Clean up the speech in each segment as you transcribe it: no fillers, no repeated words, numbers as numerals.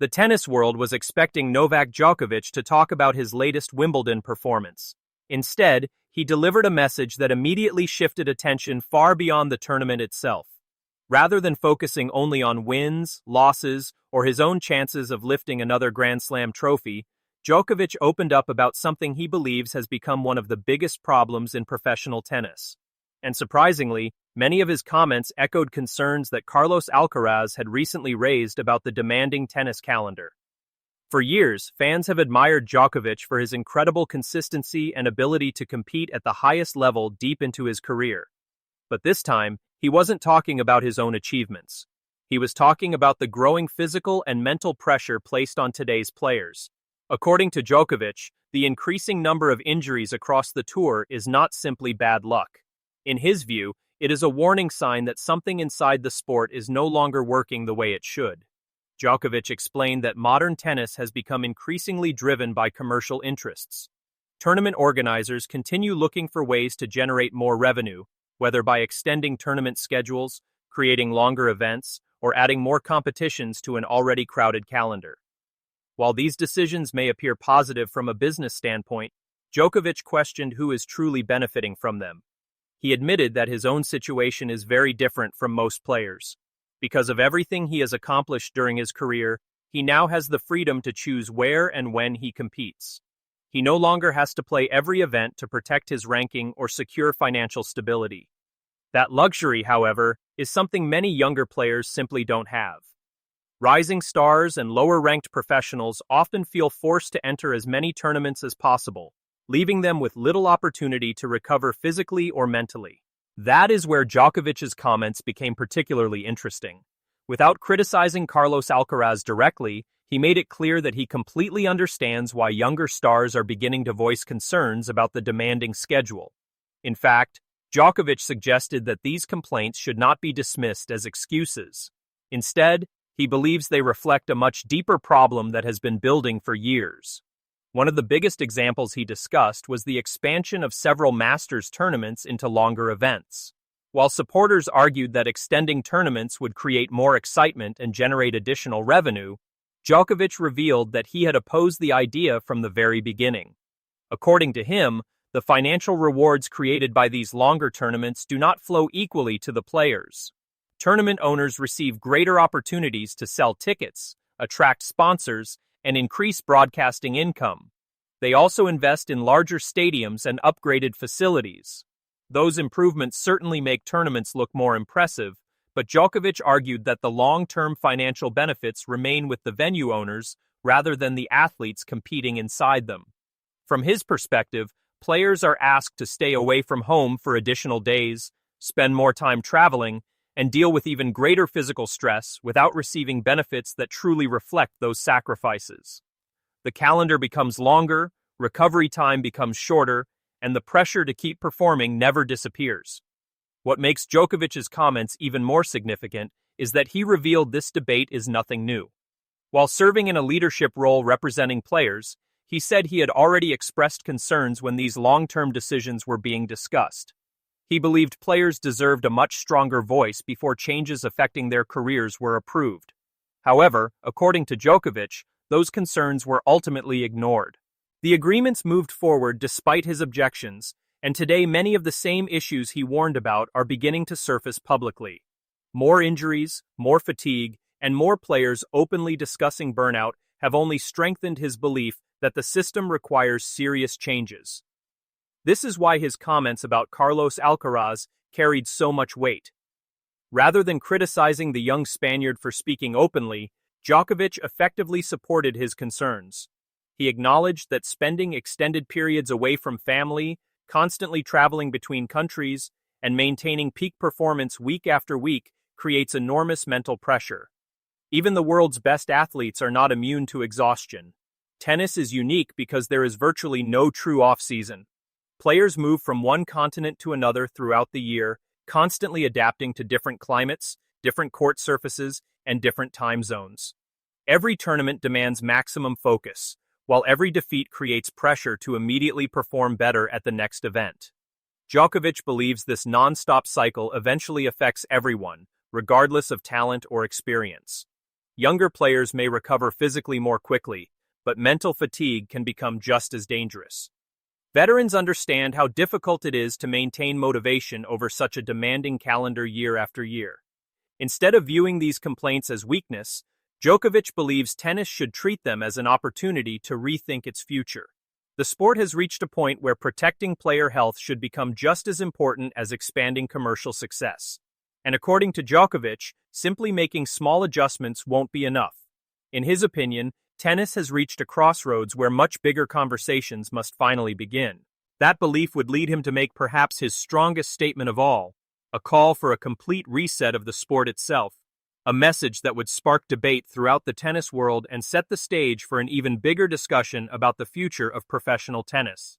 The tennis world was expecting Novak Djokovic to talk about his latest Wimbledon performance. Instead, he delivered a message that immediately shifted attention far beyond the tournament itself. Rather than focusing only on wins, losses, or his own chances of lifting another Grand Slam trophy, Djokovic opened up about something he believes has become one of the biggest problems in professional tennis. And surprisingly, many of his comments echoed concerns that Carlos Alcaraz had recently raised about the demanding tennis calendar. For years, fans have admired Djokovic for his incredible consistency and ability to compete at the highest level deep into his career. But this time, he wasn't talking about his own achievements. He was talking about the growing physical and mental pressure placed on today's players. According to Djokovic, the increasing number of injuries across the tour is not simply bad luck. In his view, it is a warning sign that something inside the sport is no longer working the way it should. Djokovic explained that modern tennis has become increasingly driven by commercial interests. Tournament organizers continue looking for ways to generate more revenue, whether by extending tournament schedules, creating longer events, or adding more competitions to an already crowded calendar. While these decisions may appear positive from a business standpoint, Djokovic questioned who is truly benefiting from them. He admitted that his own situation is very different from most players. Because of everything he has accomplished during his career, he now has the freedom to choose where and when he competes. He no longer has to play every event to protect his ranking or secure financial stability. That luxury, however, is something many younger players simply don't have. Rising stars and lower-ranked professionals often feel forced to enter as many tournaments as possible, leaving them with little opportunity to recover physically or mentally. That is where Djokovic's comments became particularly interesting. Without criticizing Carlos Alcaraz directly, he made it clear that he completely understands why younger stars are beginning to voice concerns about the demanding schedule. In fact, Djokovic suggested that these complaints should not be dismissed as excuses. Instead, he believes they reflect a much deeper problem that has been building for years. One of the biggest examples he discussed was the expansion of several Masters tournaments into longer events. While supporters argued that extending tournaments would create more excitement and generate additional revenue, Djokovic revealed that he had opposed the idea from the very beginning. According to him, the financial rewards created by these longer tournaments do not flow equally to the players. Tournament owners receive greater opportunities to sell tickets, attract sponsors, and increase broadcasting income. They also invest in larger stadiums and upgraded facilities. Those improvements certainly make tournaments look more impressive, but Djokovic argued that the long-term financial benefits remain with the venue owners rather than the athletes competing inside them. From his perspective, players are asked to stay away from home for additional days, spend more time traveling, and deal with even greater physical stress without receiving benefits that truly reflect those sacrifices. The calendar becomes longer, recovery time becomes shorter, and the pressure to keep performing never disappears. What makes Djokovic's comments even more significant is that he revealed this debate is nothing new. While serving in a leadership role representing players, he said he had already expressed concerns when these long-term decisions were being discussed. He believed players deserved a much stronger voice before changes affecting their careers were approved. However, according to Djokovic, those concerns were ultimately ignored. The agreements moved forward despite his objections, and today many of the same issues he warned about are beginning to surface publicly. More injuries, more fatigue, and more players openly discussing burnout have only strengthened his belief that the system requires serious changes. This is why his comments about Carlos Alcaraz carried so much weight. Rather than criticizing the young Spaniard for speaking openly, Djokovic effectively supported his concerns. He acknowledged that spending extended periods away from family, constantly traveling between countries, and maintaining peak performance week after week creates enormous mental pressure. Even the world's best athletes are not immune to exhaustion. Tennis is unique because there is virtually no true off-season. Players move from one continent to another throughout the year, constantly adapting to different climates, different court surfaces, and different time zones. Every tournament demands maximum focus, while every defeat creates pressure to immediately perform better at the next event. Djokovic believes this non-stop cycle eventually affects everyone, regardless of talent or experience. Younger players may recover physically more quickly, but mental fatigue can become just as dangerous. Veterans understand how difficult it is to maintain motivation over such a demanding calendar year after year. Instead of viewing these complaints as weakness, Djokovic believes tennis should treat them as an opportunity to rethink its future. The sport has reached a point where protecting player health should become just as important as expanding commercial success. And according to Djokovic, simply making small adjustments won't be enough. In his opinion, tennis has reached a crossroads where much bigger conversations must finally begin. That belief would lead him to make perhaps his strongest statement of all, a call for a complete reset of the sport itself, a message that would spark debate throughout the tennis world and set the stage for an even bigger discussion about the future of professional tennis.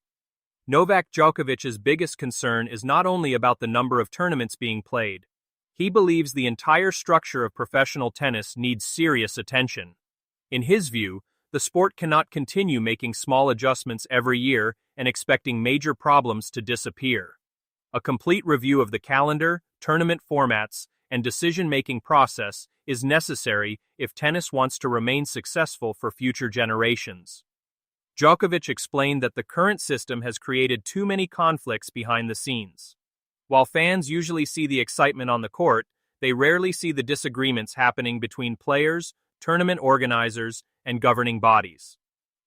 Novak Djokovic's biggest concern is not only about the number of tournaments being played. He believes the entire structure of professional tennis needs serious attention. In his view, the sport cannot continue making small adjustments every year and expecting major problems to disappear. A complete review of the calendar, tournament formats, and decision-making process is necessary if tennis wants to remain successful for future generations. Djokovic explained that the current system has created too many conflicts behind the scenes. While fans usually see the excitement on the court, they rarely see the disagreements happening between players, tournament organizers, and governing bodies.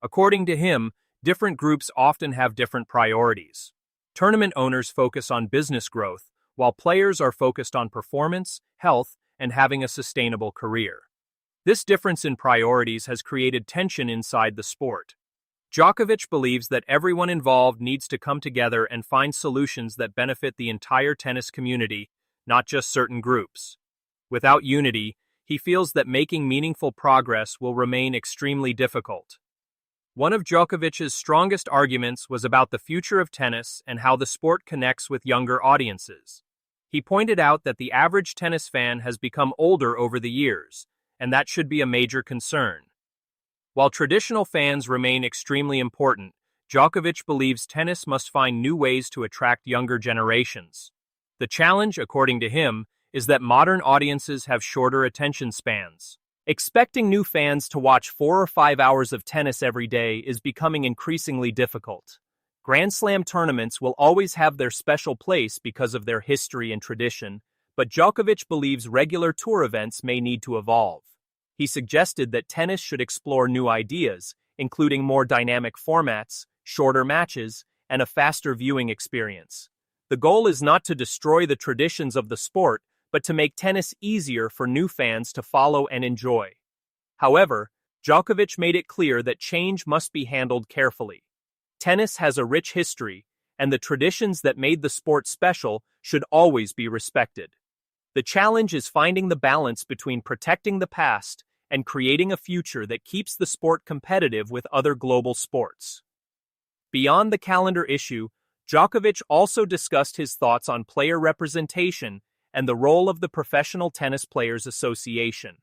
According to him, different groups often have different priorities. Tournament owners focus on business growth, while players are focused on performance, health, and having a sustainable career. This difference in priorities has created tension inside the sport. Djokovic believes that everyone involved needs to come together and find solutions that benefit the entire tennis community, not just certain groups. Without unity, he feels that making meaningful progress will remain extremely difficult. One of Djokovic's strongest arguments was about the future of tennis and how the sport connects with younger audiences. He pointed out that the average tennis fan has become older over the years, and that should be a major concern. While traditional fans remain extremely important, Djokovic believes tennis must find new ways to attract younger generations. The challenge, according to him, is that modern audiences have shorter attention spans. Expecting new fans to watch 4 or 5 hours of tennis every day is becoming increasingly difficult. Grand Slam tournaments will always have their special place because of their history and tradition, but Djokovic believes regular tour events may need to evolve. He suggested that tennis should explore new ideas, including more dynamic formats, shorter matches, and a faster viewing experience. The goal is not to destroy the traditions of the sport, but to make tennis easier for new fans to follow and enjoy. However, Djokovic made it clear that change must be handled carefully. Tennis has a rich history, and the traditions that made the sport special should always be respected. The challenge is finding the balance between protecting the past and creating a future that keeps the sport competitive with other global sports. Beyond the calendar issue, Djokovic also discussed his thoughts on player representation and the role of the Professional Tennis Players Association.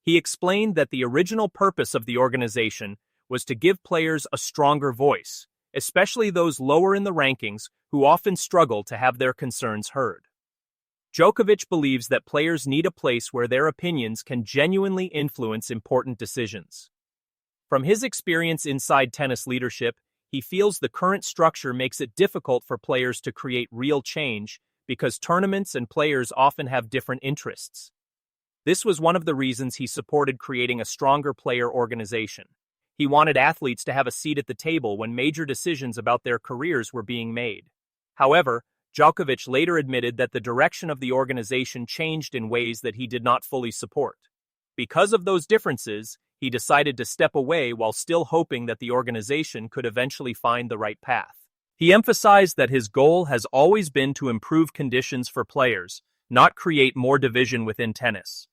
He explained that the original purpose of the organization was to give players a stronger voice, especially those lower in the rankings who often struggle to have their concerns heard. Djokovic believes that players need a place where their opinions can genuinely influence important decisions. From his experience inside tennis leadership, he feels the current structure makes it difficult for players to create real change because tournaments and players often have different interests. This was one of the reasons he supported creating a stronger player organization. He wanted athletes to have a seat at the table when major decisions about their careers were being made. However, Djokovic later admitted that the direction of the organization changed in ways that he did not fully support. Because of those differences, he decided to step away while still hoping that the organization could eventually find the right path. He emphasized that his goal has always been to improve conditions for players, not create more division within tennis.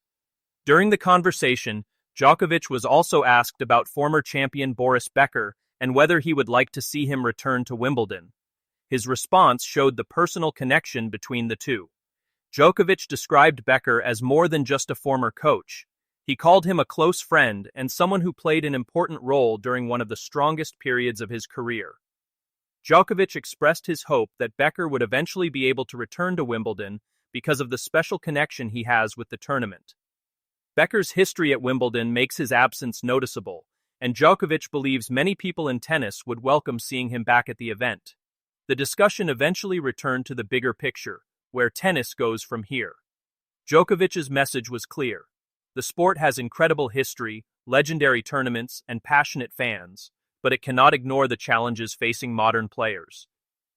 During the conversation, Djokovic was also asked about former champion Boris Becker and whether he would like to see him return to Wimbledon. His response showed the personal connection between the two. Djokovic described Becker as more than just a former coach. He called him a close friend and someone who played an important role during one of the strongest periods of his career. Djokovic expressed his hope that Becker would eventually be able to return to Wimbledon because of the special connection he has with the tournament. Becker's history at Wimbledon makes his absence noticeable, and Djokovic believes many people in tennis would welcome seeing him back at the event. The discussion eventually returned to the bigger picture, where tennis goes from here. Djokovic's message was clear. The sport has incredible history, legendary tournaments, and passionate fans, but it cannot ignore the challenges facing modern players.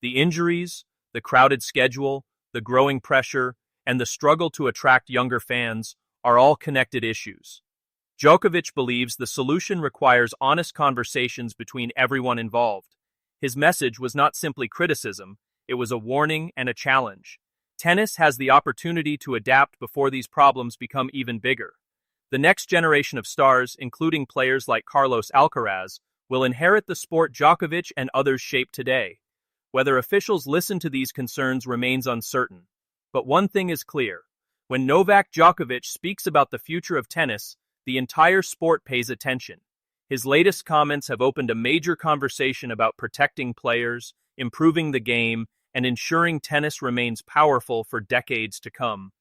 The injuries, the crowded schedule, the growing pressure, and the struggle to attract younger fans are all connected issues. Djokovic believes the solution requires honest conversations between everyone involved. His message was not simply criticism, it was a warning and a challenge. Tennis has the opportunity to adapt before these problems become even bigger. The next generation of stars, including players like Carlos Alcaraz, will inherit the sport Djokovic and others shaped today. Whether officials listen to these concerns remains uncertain. But one thing is clear. When Novak Djokovic speaks about the future of tennis, the entire sport pays attention. His latest comments have opened a major conversation about protecting players, improving the game, and ensuring tennis remains powerful for decades to come.